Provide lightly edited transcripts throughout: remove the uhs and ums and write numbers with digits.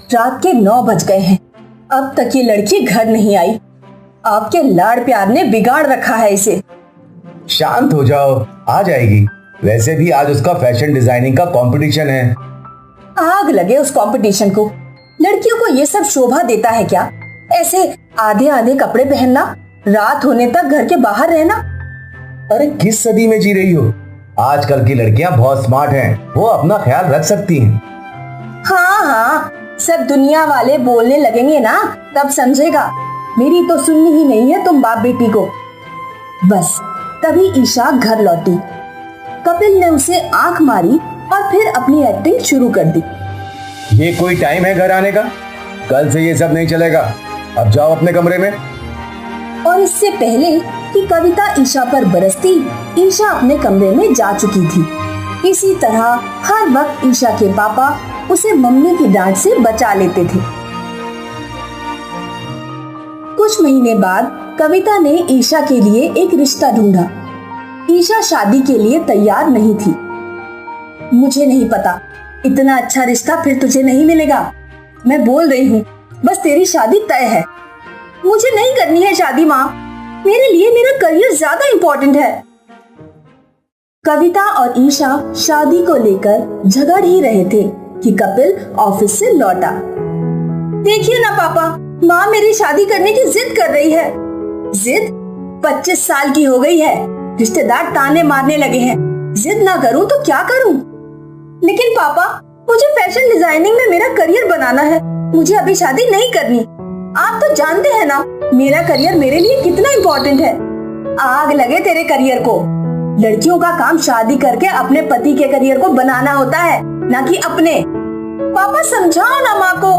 रात के 9 बज गए हैं, अब तक ये लड़की घर नहीं आई। आपके लाड़ प्यार ने बिगाड़ रखा है इसे। शांत हो जाओ, आ जाएगी। वैसे भी आज उसका फैशन डिजाइनिंग का कंपटीशन है। आग लगे उस कंपटीशन को। लड़कियों को ये सब शोभा देता है क्या? ऐसे आधे आधे कपड़े पहनना, रात होने तक घर के बाहर रहना। अरे किस सदी में जी रही हो? आजकल की लड़कियां बहुत स्मार्ट हैं, वो अपना ख्याल रख सकती हैं। हाँ हाँ, सब दुनिया वाले बोलने लगेंगे ना, तब समझेगा। मेरी तो सुननी ही नहीं है तुम बाप बेटी को। बस तभी ईशा घर लौटी। कपिल ने उसे आंख मारी और फिर अपनी एक्टिंग शुरू कर दी। ये कोई टाइम है घर आने का? कल से ये सब नहीं चलेगा। अब जाओ अपने कमरे में। और इससे पहले कि कविता ईशा पर बरसती, ईशा अपने कमरे में जा चुकी थी। इसी तरह हर वक्त ईशा के पापा उसे मम्मी की डांट से बचा लेते थे। कुछ महीने बाद कविता ने ईशा के लिए एक रिश्ता ढूंढा। ईशा शादी के लिए तैयार नहीं थी। मुझे नहीं पता, इतना अच्छा रिश्ता फिर तुझे नहीं मिलेगा। मैं बोल रही हूँ, बस तेरी शादी तय है। मुझे नहीं करनी है शादी माँ, मेरे लिए मेरा करियर ज्यादा इम्पोर्टेंट है। कविता और ईशा शादी को लेकर झगड़ ही रहे थे कि कपिल ऑफिस से लौटा। देखिए ना पापा, माँ मेरी शादी करने की जिद कर रही है। जिद? 25 साल की हो गई है, रिश्तेदार ताने मारने लगे हैं। जिद ना करूं तो क्या करूं? लेकिन पापा, मुझे फैशन डिजाइनिंग में मेरा करियर बनाना है। मुझे अभी शादी नहीं करनी। आप तो जानते हैं ना मेरा करियर मेरे लिए कितना इम्पोर्टेंट है। आग लगे तेरे करियर को। लड़कियों का काम शादी करके अपने पति के करियर को बनाना होता है, ना कि अपने। पापा समझाओ ना माँ को।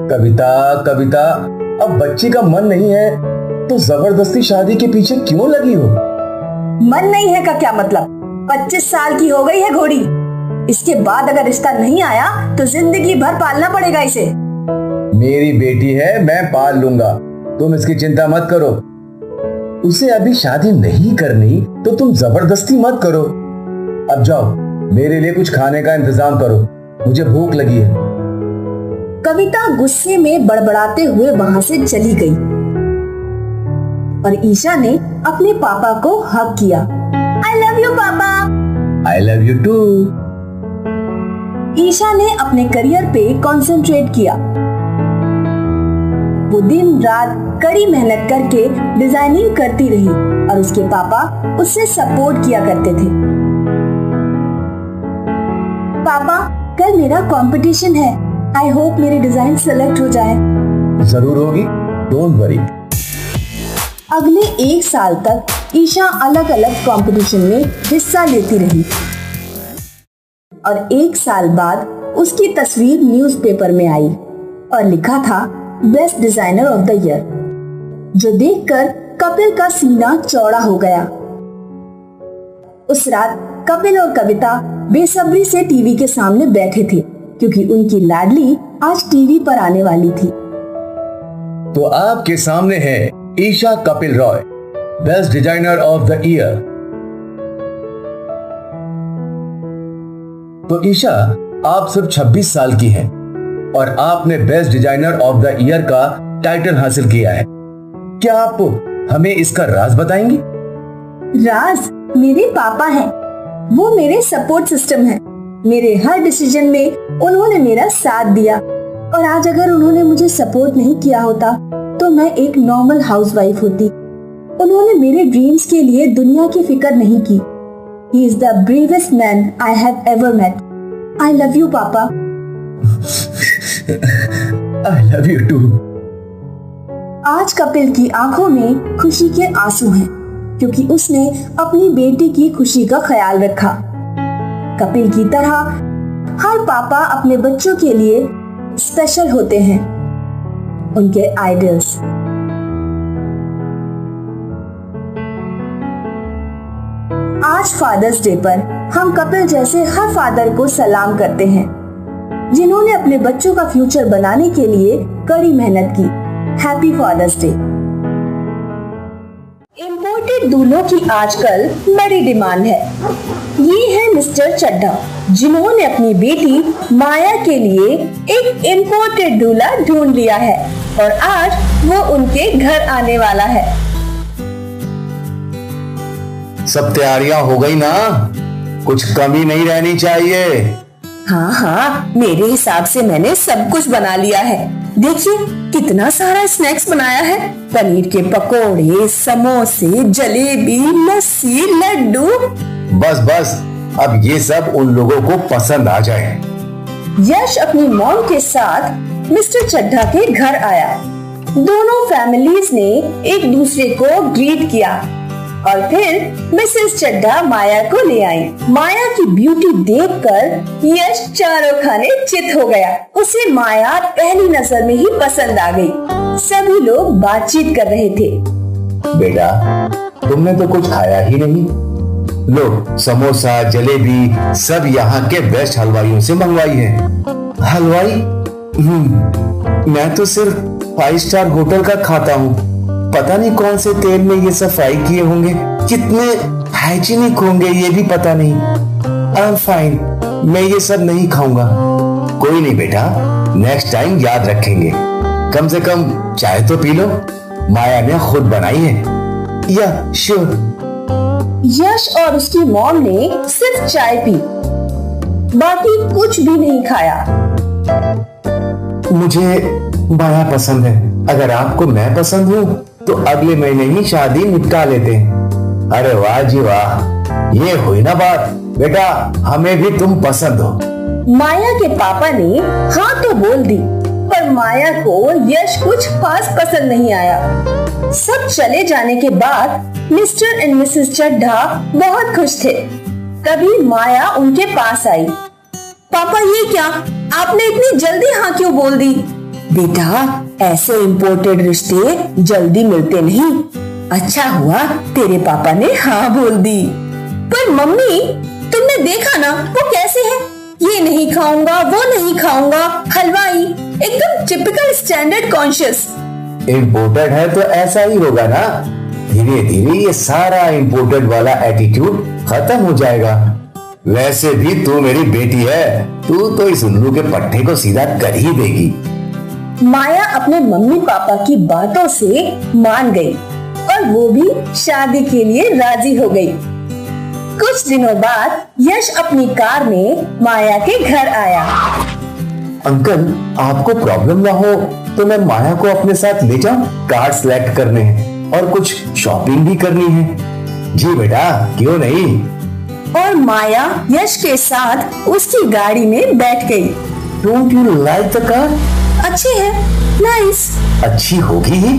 कविता, अब बच्ची का मन नहीं है तो जबरदस्ती शादी के पीछे क्यों लगी हो? मन नहीं है का क्या मतलब? 25 साल की हो गई है घोड़ी। इसके बाद अगर रिश्ता नहीं आया तो जिंदगी भर पालना पड़ेगा इसे। मेरी बेटी है, मैं पाल लूंगा, तुम इसकी चिंता मत करो। उसे अभी शादी नहीं करनी तो तुम जबरदस्ती मत करो। अब जाओ, मेरे लिए कुछ खाने का इंतजाम करो, मुझे भूख लगी है। कविता गुस्से में बड़बड़ाते हुए वहां से चली गई और ईशा ने अपने पापा को हग किया। आई love you papa. I love you too. Isha ने अपने करियर पे कंसंट्रेट किया। वो दिन रात कड़ी मेहनत करके डिजाइनिंग करती रही और उसके पापा उससे सपोर्ट किया करते थे। पापा, कल मेरा कंपटीशन है। आई होप मेरी डिजाइन सेलेक्ट हो जाए। जरूर होगी, डोंट वरी। अगले 1 साल तक ईशा अलग अलग कंपटीशन में हिस्सा लेती रही और 1 साल बाद उसकी तस्वीर न्यूज़पेपर में आई और लिखा था best designer of the year, जो देखकर कपिल का सीना चौड़ा हो गया। उस रात कपिल और कविता बेसब्री से टीवी के सामने बैठे थे क्योंकि उनकी लाडली आज टीवी पर आने वाली थी। तो आपके सामने है Isha Kapil Roy, best designer of the year. तो ईशा, आप सिर्फ 26 साल की हैं और आपने best designer of the year का टाइटल हासिल किया है। क्या आप हमें इसका राज बताएंगी? राज मेरे पापा हैं। वो मेरे सपोर्ट सिस्टम है। मेरे हर डिसीजन में उन्होंने मेरा साथ दिया और आज अगर उन्होंने मुझे सपोर्ट नहीं किया होता तो मैं एक नॉर्मल हाउसवाइफ होती। उन्होंने मेरे ड्रीम्स के लिए दुनिया की फिक्र नहीं की। He is the bravest man I have ever met. I love you, पापा। I love you too. आज कपिल की आंखों में खुशी के आंसू हैं क्योंकि उसने अपनी बेटी की खुशी का ख्याल रखा। कपिल की तरह हर पापा अपने बच्चों के लिए स्पेशल होते हैं, उनके आइडल्स। आज फादर्स डे पर हम कपिल जैसे हर फादर को सलाम करते हैं जिन्होंने अपने बच्चों का फ्यूचर बनाने के लिए कड़ी मेहनत की। Happy father's day. Imported imported दूल्हों की आजकल बड़ी डिमांड है। ये है मिस्टर चड्ढा, जिन्होंने अपनी बेटी माया के लिए एक इम्पोर्टेड दूल्हा ढूंढ लिया है और आज वो उनके घर आने वाला है। सब तैयारियां हो गई ना? कुछ कमी नहीं रहनी चाहिए। हाँ हाँ, मेरे हिसाब से मैंने सब कुछ बना लिया है। देखिए कितना सारा स्नैक्स बनाया है। पनीर के पकोड़े, समोसे, जलेबी, लस्सी, लड्डू। बस बस, अब ये सब उन लोगों को पसंद आ जाए। यश अपनी मॉम के साथ मिस्टर चड्ढा के घर आया। दोनों फैमिलीज ने एक दूसरे को ग्रीट किया और फिर मिसेस चड्ढा माया को ले आई। माया की ब्यूटी देखकर यश चारों खाने चित हो गया। उसे माया पहली नजर में ही पसंद आ गई। सभी लोग बातचीत कर रहे थे। बेटा, तुमने तो कुछ खाया ही नहीं। लो, समोसा, जलेबी सब यहाँ के बेस्ट हलवाइयों से मंगवाई है। हलवाई? मैं तो सिर्फ 5 स्टार होटल का खाता हूँ। पता नहीं कौन से तेल में ये सब फ्राई किए होंगे, कितने हाइजीनिक होंगे ये भी पता नहीं। आई एम फाइन, मैं ये सब नहीं खाऊंगा। कोई नहीं बेटा, नेक्स्ट टाइम याद रखेंगे। कम से कम चाय तो पी लो, माया ने खुद बनाई है। या श्योर। यश और उसकी मॉम ने सिर्फ चाय पी, बाकी कुछ भी नहीं खाया। मुझे माया पसंद है। अगर आपको मैं पसंद हूँ तो अगले महीने ही शादी निपटा लेते हैं। अरे वाह जी वाह, ये हुई ना बात। बेटा, हमें भी तुम पसंद हो। माया के पापा ने हाँ तो बोल दी, पर माया को यश कुछ खास पसंद नहीं आया। सब चले जाने के बाद मिस्टर एंड मिसेस चड्ढा बहुत खुश थे। तभी माया उनके पास आई। पापा, ये क्या, आपने इतनी जल्दी हाँ क्यों बोल दी? बेटा, ऐसे इम्पोर्टेड रिश्ते जल्दी मिलते नहीं। अच्छा हुआ तेरे पापा ने हाँ बोल दी। पर मम्मी, तुमने देखा ना वो कैसे है? ये नहीं खाऊंगा, वो नहीं खाऊंगा, हलवाई, एकदम टिपिकल स्टैंडर्ड कॉन्शियस। इम्पोर्टेड है तो ऐसा ही होगा ना। धीरे धीरे ये सारा इम्पोर्टेड वाला एटीट्यूड खत्म हो जाएगा। वैसे भी तू मेरी बेटी है, तू तो इस उल्लू के पट्टे को सीधा कर ही देगी। माया अपने मम्मी पापा की बातों से मान गई और वो भी शादी के लिए राजी हो गई। कुछ दिनों बाद यश अपनी कार में माया के घर आया। अंकल, आपको प्रॉब्लम ना हो तो मैं माया को अपने साथ ले जाऊं? कार सेलेक्ट करने हैं और कुछ शॉपिंग भी करनी है। जी बेटा, क्यों नहीं। और माया यश के साथ उसकी गाड़ी में बैठ गई। Don't you like the car? अच्छी है, नाइस। अच्छी होगी ही।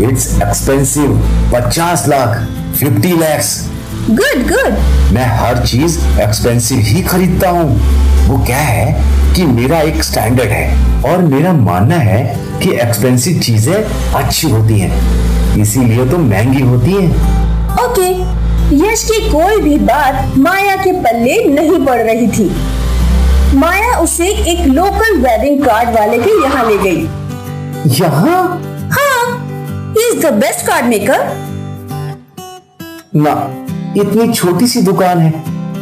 It's expensive, 50 lakh, 50 lakhs। Good good. मैं हर चीज एक्सपेंसिव ही खरीदता हूँ। वो क्या है कि मेरा एक स्टैंडर्ड है और मेरा मानना है कि एक्सपेंसिव चीजें अच्छी होती हैं, इसीलिए तो महंगी होती हैं। ओके। यश की कोई भी बात माया के पल्ले नहीं पड़ रही थी। माया उसे एक लोकल वेडिंग कार्ड वाले के यहाँ ले गई। यहाँ? हाँ, he is the best card maker. ना, इतनी छोटी सी दुकान है,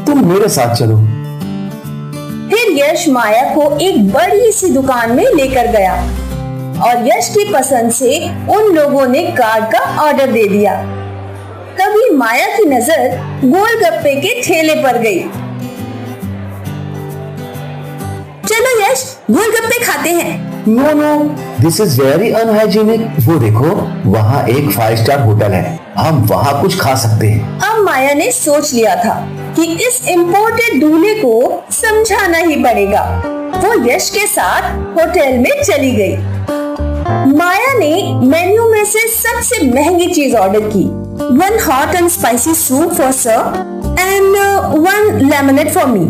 तुम मेरे साथ चलो। फिर यश माया को एक बड़ी सी दुकान में लेकर गया और यश की पसंद से उन लोगों ने कार्ड का ऑर्डर दे दिया। तभी माया की नजर गोलगप्पे के ठेले पर गई। चलो यश, गोलगप्पे खाते हैं। No no, this is very unhygienic. वो देखो, वहाँ एक 5 स्टार होटल है, हम वहाँ कुछ खा सकते हैं। अब माया ने सोच लिया था कि इस इम्पोर्टेड दूल्हे को समझाना ही पड़ेगा। वो यश के साथ होटल में चली गई। माया ने मेन्यू में से सबसे महंगी चीज ऑर्डर की। 1 hot and spicy soup for sir and 1 lemonade for me।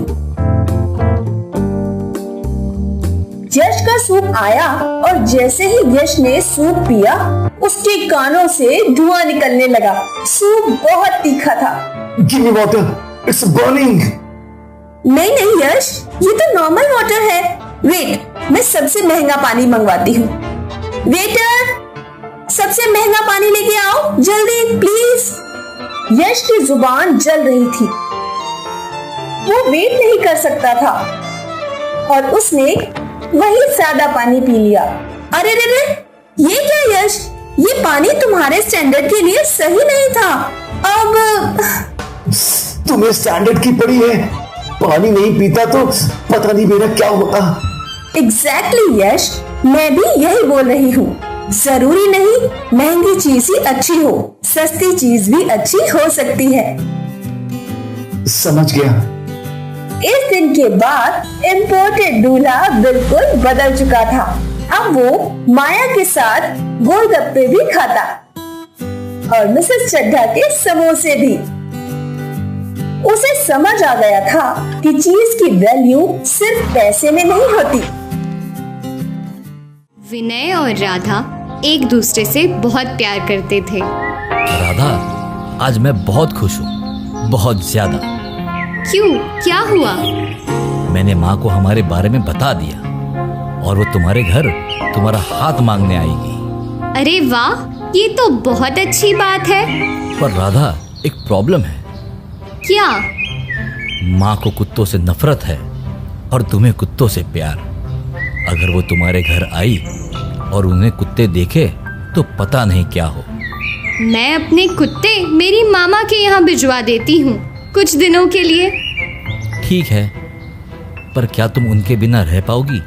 यश का सूप आया और जैसे ही यश ने सूप पिया, उसके कानों से धुआं निकलने लगा। सूप बहुत तीखा था। Give me water, it's burning। नहीं नहीं यश, ये तो नॉर्मल वाटर है। वेट, मैं सबसे महंगा पानी मंगवाती हूँ। वेटर, सबसे महंगा पानी लेके आओ जल्दी प्लीज। यश की जुबान जल रही थी, वो वेट नहीं कर सकता था और उसने वही सादा पानी पी लिया। अरे रे रे, ये क्या यश, ये पानी तुम्हारे स्टैंडर्ड के लिए सही नहीं था। अब तुम्हें स्टैंडर्ड की पड़ी है, पानी नहीं पीता तो पता नहीं मेरा क्या होता। एग्जैक्टली यश, मैं भी यही बोल रही हूँ। जरूरी नहीं महंगी चीज ही अच्छी हो, सस्ती चीज भी अच्छी हो सकती है। समझ गया। इस दिन के बाद इम्पोर्टेड दूल्हा बिल्कुल बदल चुका था। अब वो माया के साथ गोलगप्पे भी खाता और मिसेस चड्ढा के समोसे भी। उसे समझ आ गया था कि चीज की वैल्यू सिर्फ पैसे में नहीं होती। विनय और राधा एक दूसरे से बहुत प्यार करते थे। राधा, आज मैं बहुत खुश हूँ, बहुत ज्यादा। क्यों, क्या हुआ? मैंने माँ को हमारे बारे में बता दिया और वो तुम्हारे घर तुम्हारा हाथ मांगने आएगी। अरे वाह, ये तो बहुत अच्छी बात है। पर राधा, एक प्रॉब्लम है। क्या? माँ को कुत्तों से नफरत है और तुम्हें कुत्तों से प्यार। अगर वो तुम्हारे घर आई और उन्हें कुत्ते देखे तो पता नहीं क्या हो। मैं अपने कुत्ते मेरी मामा के यहाँ भिजवा देती हूँ कुछ दिनों के लिए। ठीक है, पर क्या तुम उनके बिना रह पाओगी?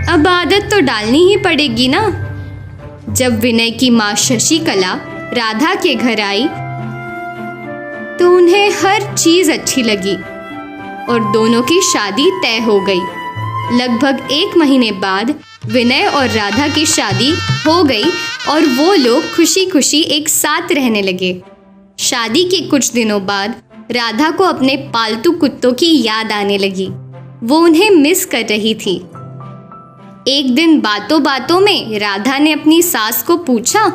अब आदत तो डालनी ही पड़ेगी ना। जब विनय की माँ शशिकला राधा के घर आई तो उन्हें हर चीज अच्छी लगी और दोनों की शादी तय हो गई। लगभग 1 महीने बाद विनय और राधा की शादी हो गई और वो लोग खुशी खुशी एक साथ रहने लगे। शादी के कुछ दिनों बाद राधा को अपने पालतू कुत्तों की याद आने लगी। वो उन्हें मिस कर रही थी। एक दिन बातों बातों में राधा ने अपनी सास को पूछा,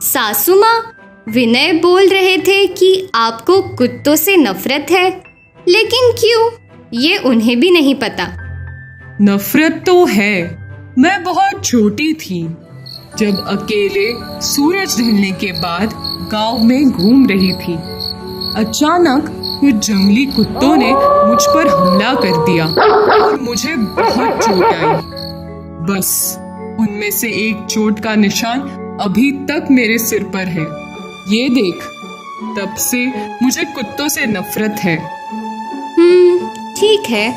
सासू माँ, विनय बोल रहे थे कि आपको कुत्तों से नफरत है, लेकिन क्यों, ये उन्हें भी नहीं पता। नफरत तो है। मैं बहुत छोटी थी जब अकेले सूरज ढलने के बाद गांव में घूम रही थी। अचानक कुछ जंगली कुत्तों ने मुझ पर हमला कर दिया और मुझे बहुत चोट आई। बस उनमें से एक चोट का निशान अभी तक मेरे सिर पर है। ये देख, तब से मुझे कुत्तों से नफरत है। ठीक है।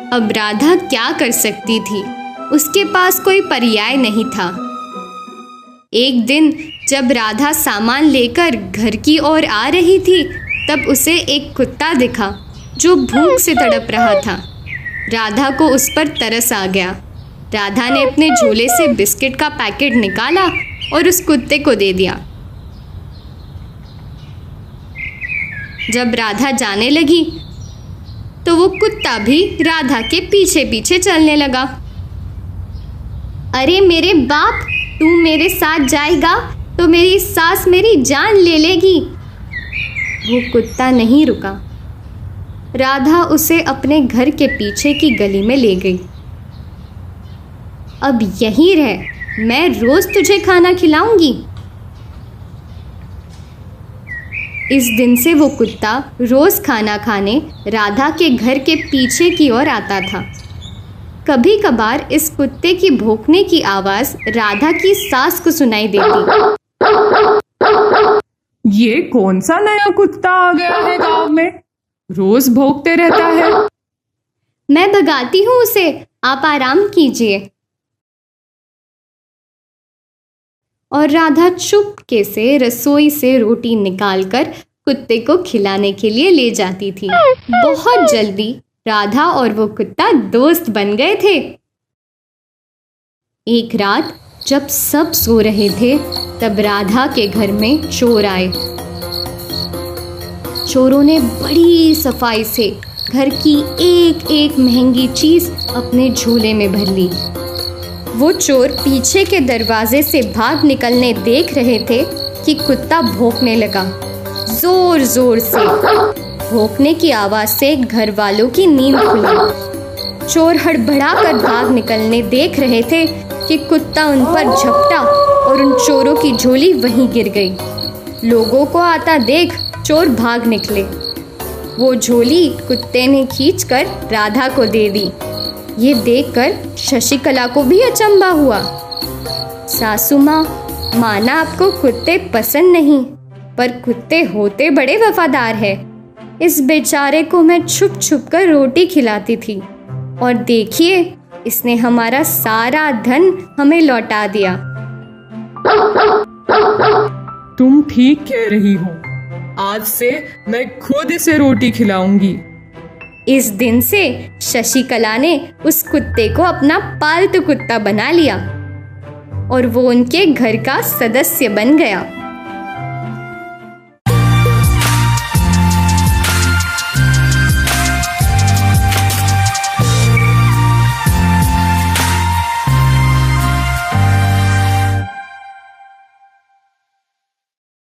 अब राधा क्या कर सकती थी? उसके पास कोई पर्याय नहीं था। एक दिन जब राधा सामान लेकर घर की ओर आ रही थी, तब उसे एक कुत्ता दिखा जो भूख से तड़प रहा था। राधा को उस पर तरस आ गया। राधा ने अपने झोले से बिस्किट का पैकेट निकाला और उस कुत्ते को दे दिया। जब राधा जाने लगी तो वो कुत्ता भी राधा के पीछे पीछे चलने लगा। अरे मेरे बाप, तू मेरे साथ जाएगा तो मेरी सास मेरी जान ले लेगी। वो कुत्ता नहीं रुका। राधा उसे अपने घर के पीछे की गली में ले गई। अब यहीं रह, मैं रोज तुझे खाना खिलाऊंगी। इस दिन से वो कुत्ता रोज खाना खाने राधा के घर के पीछे की ओर आता था। कभी कभार इस कुत्ते की भौंकने की आवाज राधा की सास को सुनाई देती। ये कौन सा नया कुत्ता आ गया है गांव में? रोज भौंकते रहता है। मैं भगाती हूँ उसे, आप आराम कीजिए। और राधा चुपके से रसोई से रोटी निकालकर कुत्ते को खिलाने के लिए ले जाती थी। बहुत जल्दी राधा और वो कुत्ता दोस्त बन गए थे। एक रात जब सब सो रहे थे, तब राधा के घर में चोर आए। चोरों ने बड़ी सफाई से घर की एक एक महंगी चीज अपने झोले में भर ली। वो चोर पीछे के दरवाजे से भाग निकलने देख रहे थे कि कुत्ता भौंकने लगा, जोर जोर से। भौंकने की आवाज से घर वालों की नींद खुली। चोर हड़बड़ाकर भाग निकलने देख रहे थे कि कुत्ता उन पर झपटा और उन चोरों की झोली वहीं गिर गई। लोगों को आता देख चोर भाग निकले। वो झोली कुत्ते ने खींचकर राधा को दे दी। ये देखकर शशिकला को भी अचंभा हुआ। सासू माँ, माना आपको कुत्ते पसंद नहीं, पर कुत्ते होते बड़े वफादार है। इस बेचारे को मैं छुप छुप कर रोटी खिलाती थी और देखिए इसने हमारा सारा धन हमें लौटा दिया। तुम ठीक कह रही हो, आज से मैं खुद इसे रोटी खिलाऊंगी। इस दिन से शशिकला ने उस कुत्ते को अपना पालतू कुत्ता बना लिया और वो उनके घर का सदस्य बन गया।